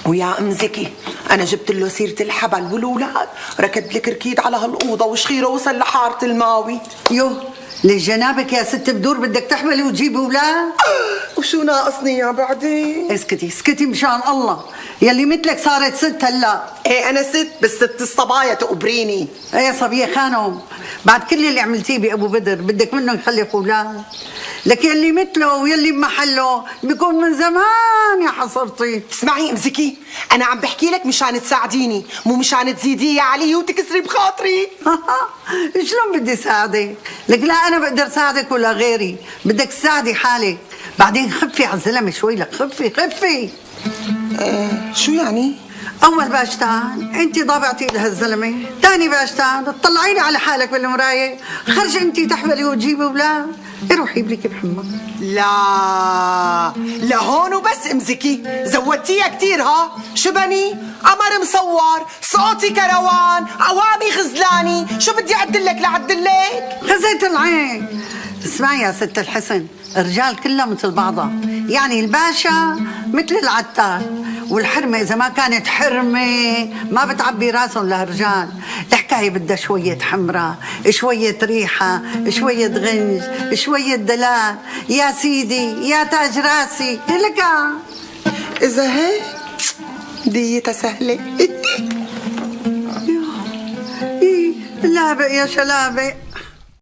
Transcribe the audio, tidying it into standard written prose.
ويا ام زكي انا جبت له سيره الحبل والولاد، ركض لك ركيد على هالاوضه وشخيره وصل لحاره الماوي. يوه ليش جنابك يا ست بدور بدك تحملي وتجيبي اولاد؟ وشو ناقصني يا بعدين؟ اسكتي اسكتي مشان الله، يلي مثلك صارت ست هلا. ايه انا ست، بس ست الصبايا تقبريني. ايه يا صبيه خانم، بعد كل اللي عملتيه بابو بدر بدك منه يخلف اولاد؟ لك يلي مثله ويلي بمحله بيكون من زمان يا حصرتي. اسمعي ام زكي، انا عم بحكي لك مشان تساعديني، مو مشان تزيدي يا علي وتكسري بخاطري. شلون بدي ساعدك؟ لك لا انا بقدر ساعدك ولا غيري، بدك تساعدي حالك. بعدين خفي على الزلمه شوي، لك خفي خفي. شو يعني؟ اول باشتان انت ضابعتي لهالزلمه، ثاني باشتان تطلعيني على حالك بالمرايه، خرجي انت تحملي وتجيبي اولاد. روحي بريكي بحمى. لا لهون وبس ام زكي، زودتيها كتير. ها شبني قمر مصور، صوتي كروان، عوامي غزلاني، شو بدي اعدلك لعدلك؟ خزيت العين. اسمعي يا ست الحسن، الرجال كلها مثل بعضها، يعني الباشا مثل العتال، والحرمة إذا ما كانت حرمة ما بتعبي راسهم لهالرجال. الحكاية بدها شوية حمرة، شوية ريحة، شوية غنج، شوية دلال. يا سيدي يا تاج راسي لك. إذا هيك ديتها سهلة. لابق يا شلابق.